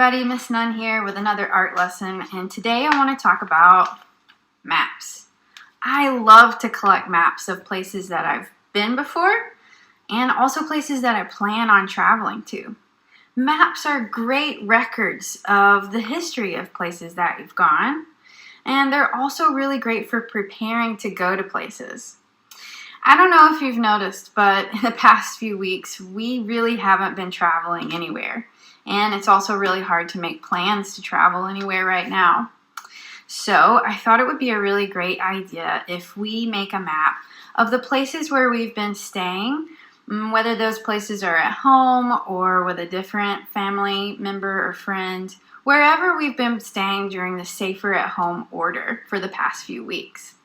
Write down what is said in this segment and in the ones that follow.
everybody, Miss Nunn here with another art lesson, and today I want to talk about maps. I love to collect maps of places that I've been before and also places that I plan on traveling to. Maps are great records of the history of places that you've gone, and they're also really great for preparing to go to places. I don't know if you've noticed, but in the past few weeks, we really haven't been traveling anywhere. And it's also really hard to make plans to travel anywhere right now. So I thought it would be a really great idea if we make a map of the places where we've been staying, whether those places are at home or with a different family member or friend, wherever we've been staying during the safer at home order for the past few weeks.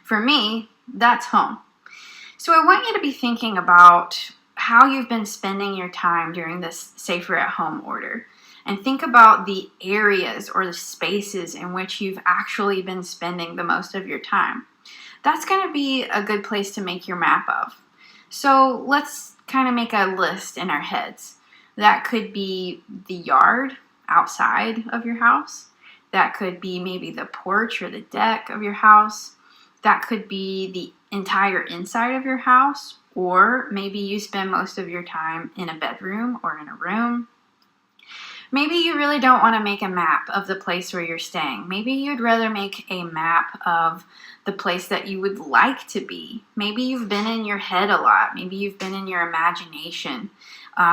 For me, that's home. So I want you to be thinking about how you've been spending your time during this safer at home order, and think about the areas or the spaces in which you've actually been spending the most of your time. That's going to be a good place to make your map of. So let's kind of make a list in our heads. That could be the yard outside of your house. That could be maybe the porch or the deck of your house. That could be the entire inside of your house, or maybe you spend most of your time in a bedroom or in a room. Maybe you really don't want to make a map of the place where you're staying. Maybe you'd rather make a map of the place that you would like to be. Maybe you've been in your head a lot. Maybe you've been in your imagination.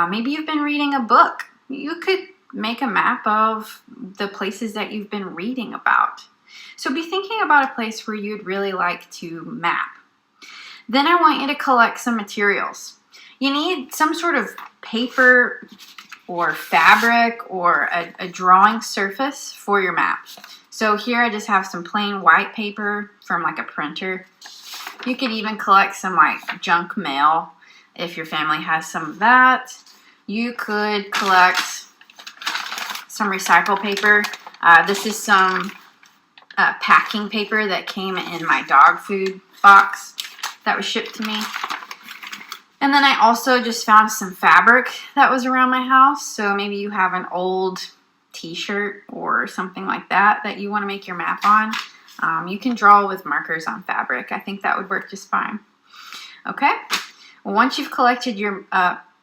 Maybe you've been reading a book. You could make a map of the places that you've been reading about. So be thinking about a place where you'd really like to map. Then I want you to collect some materials. You need some sort of paper or fabric or a drawing surface for your map. So here I just have some plain white paper from like a printer. You could even collect some like junk mail if your family has some of that. You could collect some recycled paper. This is some packing paper that came in my dog food box that was shipped to me. And then I also just found some fabric that was around my house. So maybe you have an old t-shirt or something like that that you want to make your map on. You can draw with markers on fabric. I think that would work just fine. Okay, well, once you've collected your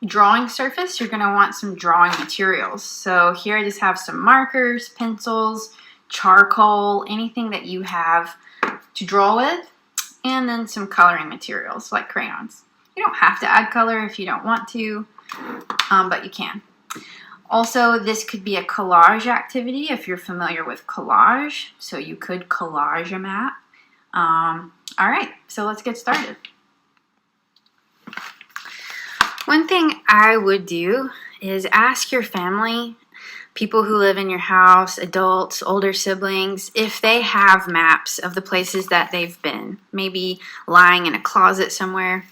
drawing surface, you're going to want some drawing materials. So here I just have some markers, pencils, charcoal, anything that you have to draw with, and then some coloring materials like crayons. You don't have to add color if you don't want to, but you can. Also, this could be a collage activity if you're familiar with collage, so you could collage a map. All right, so let's get started. One thing I would do is ask your family, people who live in your house, adults, older siblings, if they have maps of the places that they've been, maybe lying in a closet somewhere.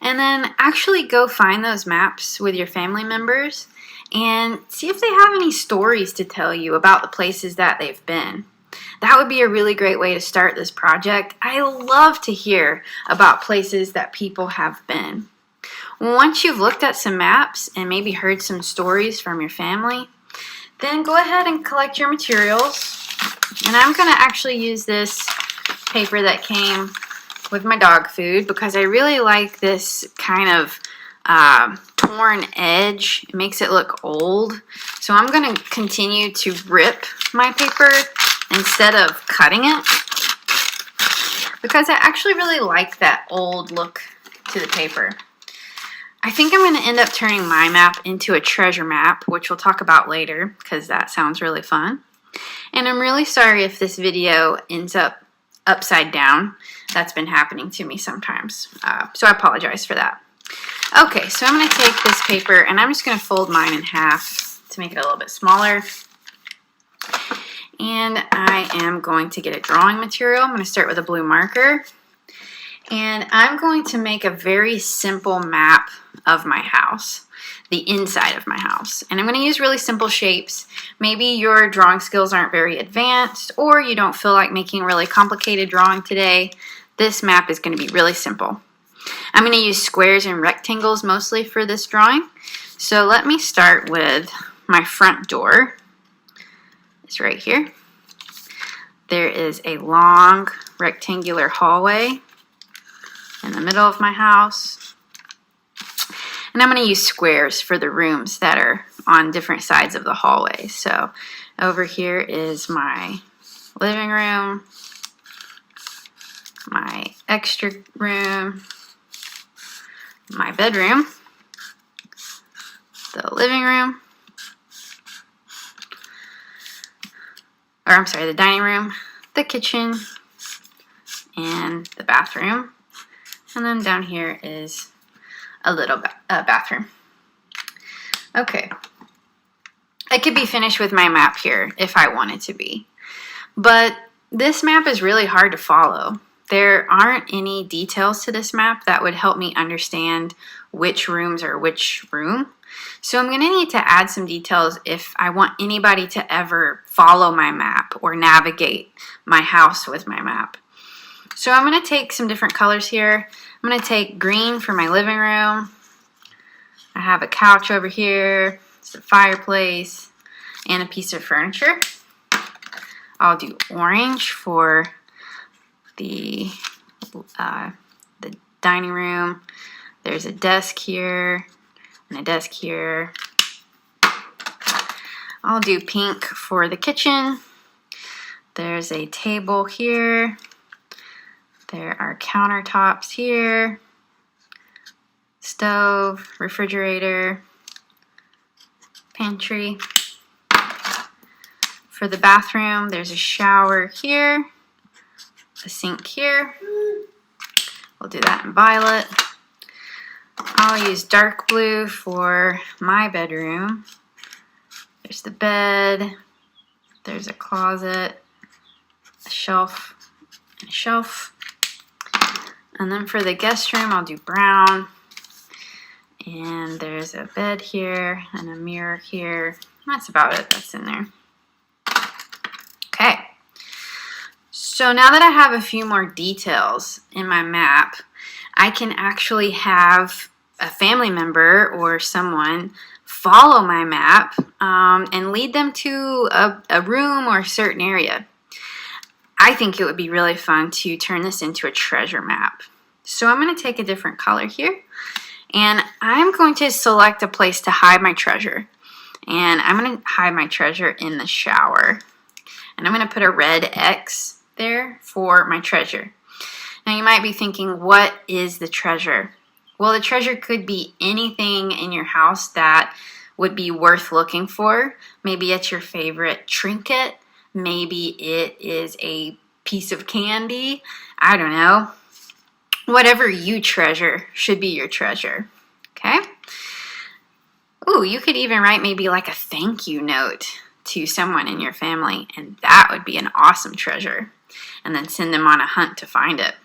And then actually go find those maps with your family members and see if they have any stories to tell you about the places that they've been. That would be a really great way to start this project. I love to hear about places that people have been. Once you've looked at some maps and maybe heard some stories from your family, then go ahead and collect your materials. And I'm going to actually use this paper that came with my dog food because I really like this kind of torn edge. It makes it look old. So I'm going to continue to rip my paper instead of cutting it because I actually really like that old look to the paper. I think I'm going to end up turning my map into a treasure map, which we'll talk about later because that sounds really fun. And I'm really sorry if this video ends up upside down. That's been happening to me sometimes. So I apologize for that. Okay, so I'm going to take this paper and I'm just going to fold mine in half to make it a little bit smaller. And I am going to get a drawing material. I'm going to start with a blue marker. And I'm going to make a very simple map of my house, the inside of my house. And I'm going to use really simple shapes. Maybe your drawing skills aren't very advanced or you don't feel like making a really complicated drawing today. This map is going to be really simple. I'm going to use squares and rectangles mostly for this drawing. So let me start with my front door. is right here. There is a long rectangular hallway in the middle of my house. And I'm going to use squares for the rooms that are on different sides of the hallway. So over here is my living room, my extra room, my bedroom, the living room, or I'm sorry, the dining room, the kitchen, and the bathroom. And then down here is a little bathroom. Okay. I could be finished with my map here if I wanted to be. But this map is really hard to follow. There aren't any details to this map that would help me understand which rooms are which room. So I'm going to need to add some details if I want anybody to ever follow my map or navigate my house with my map. So I'm going to take some different colors here. I'm going to take green for my living room. I have a couch over here. It's a fireplace and a piece of furniture. I'll do orange for the dining room. There's a desk here and a desk here. I'll do pink for the kitchen. There's a table here. There are countertops here. Stove, refrigerator, pantry. For the bathroom, there's a shower here, a sink here. We'll do that in violet. I'll use dark blue for my bedroom. There's the bed, there's a closet, a shelf, and a shelf. And then for the guest room, I'll do brown. And there's a bed here and a mirror here. That's about it that's in there. Okay. So now that I have a few more details in my map, I can actually have a family member or someone follow my map and lead them to a room or a certain area. I think it would be really fun to turn this into a treasure map. So I'm going to take a different color here, and I'm going to select a place to hide my treasure. And I'm going to hide my treasure in the shower. And I'm going to put a red X there for my treasure. Now you might be thinking, what is the treasure? Well, the treasure could be anything in your house that would be worth looking for. Maybe it's your favorite trinket. Maybe it is a piece of candy. I don't know. Whatever you treasure should be your treasure. Okay? Ooh, you could even write maybe like a thank you note to someone in your family, and that would be an awesome treasure. And then send them on a hunt to find it.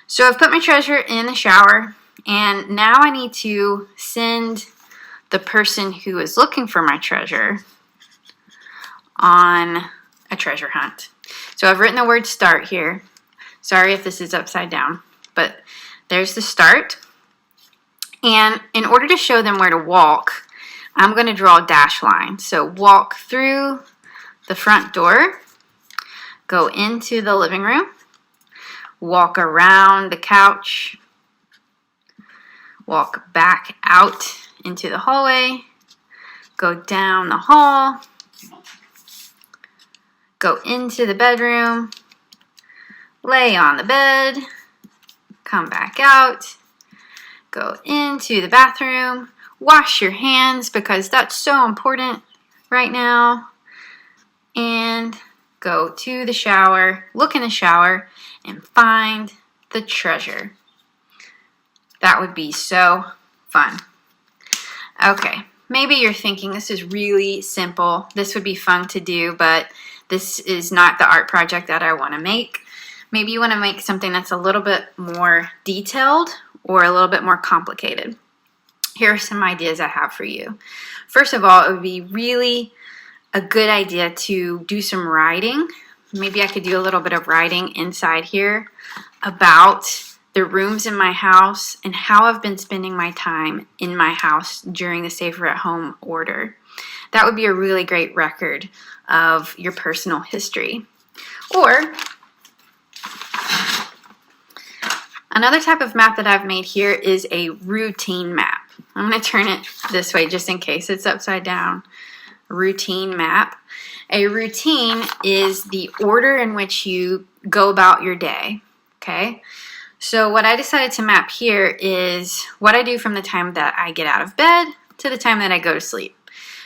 So I've put my treasure in the shower, and now I need to send the person who is looking for my treasure on a treasure hunt. So I've written the word start here. Sorry if this is upside down, but there's the start. And in order to show them where to walk, I'm going to draw a dash line. So walk through the front door, go into the living room, walk around the couch, walk back out into the hallway, go down the hall, go into the bedroom, lay on the bed, come back out, go into the bathroom, wash your hands because that's so important right now, and go to the shower, look in the shower, and find the treasure. That would be so fun. Okay, maybe you're thinking this is really simple. This would be fun to do, but this is not the art project that I want to make. Maybe you want to make something that's a little bit more detailed or a little bit more complicated. Here are some ideas I have for you. First of all, it would be really a good idea to do some writing. Maybe I could do a little bit of writing inside here about the rooms in my house and how I've been spending my time in my house during the Safer at Home order. That would be a really great record of your personal history. Or another type of map that I've made here is a routine map. I'm going to turn it this way just in case it's upside down. Routine map. A routine is the order in which you go about your day. Okay? So what I decided to map here is what I do from the time that I get out of bed to the time that I go to sleep.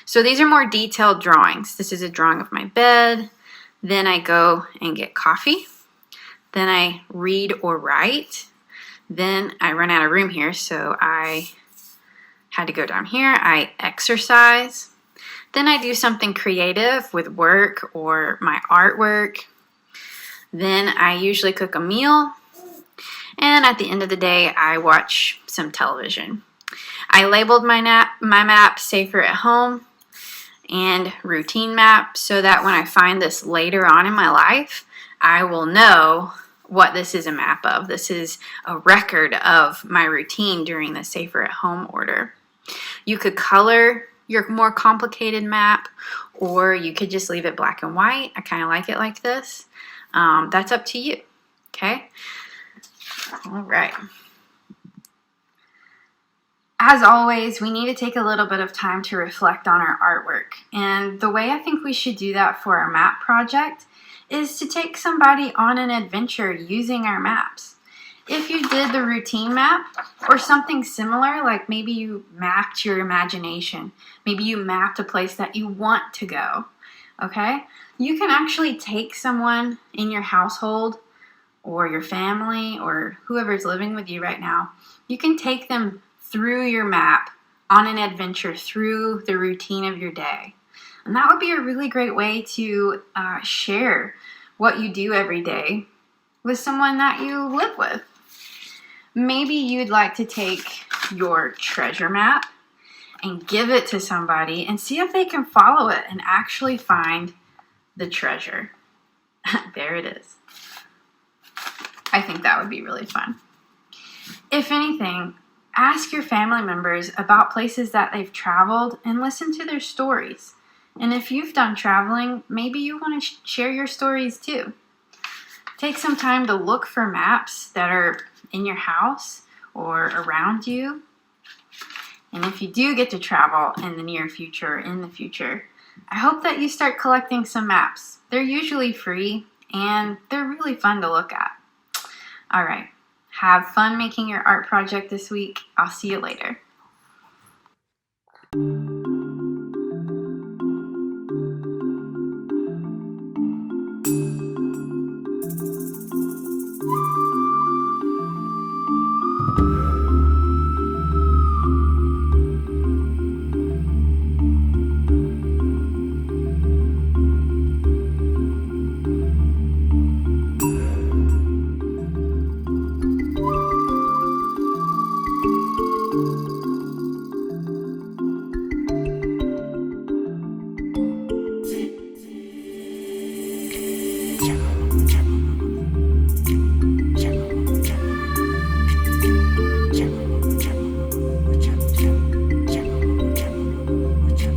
So these are more detailed drawings. This is a drawing of my bed. Then I go and get coffee. Then I read or write. Then I run out of room here, so I had to go down here. I exercise. Then I do something creative with work or my artwork. Then I usually cook a meal. And at the end of the day, I watch some television. I labeled my map Safer at Home and Routine Map so that when I find this later on in my life, I will know what this is a map of. This is a record of my routine during the Safer at Home order. You could color your more complicated map, or you could just leave it black and white. I kind of like it like this. That's up to you, okay? All right. As always, we need to take a little bit of time to reflect on our artwork. And the way I think we should do that for our map project is to take somebody on an adventure using our maps. If you did the routine map or something similar, like maybe you mapped your imagination, maybe you mapped a place that you want to go, okay? You can actually take someone in your household or your family or whoever's living with you right now. You can take them through your map on an adventure through the routine of your day. And that would be a really great way to share what you do every day with someone that you live with. Maybe you'd like to take your treasure map and give it to somebody and see if they can follow it and actually find the treasure. There it is. I think that would be really fun. If anything, ask your family members about places that they've traveled and listen to their stories. And if you've done traveling, maybe you want to share your stories too. Take some time to look for maps that are in your house or around you. And if you do get to travel in the near future, in the future, I hope that you start collecting some maps. They're usually free and they're really fun to look at. All right. Have fun making your art project this week. I'll see you later.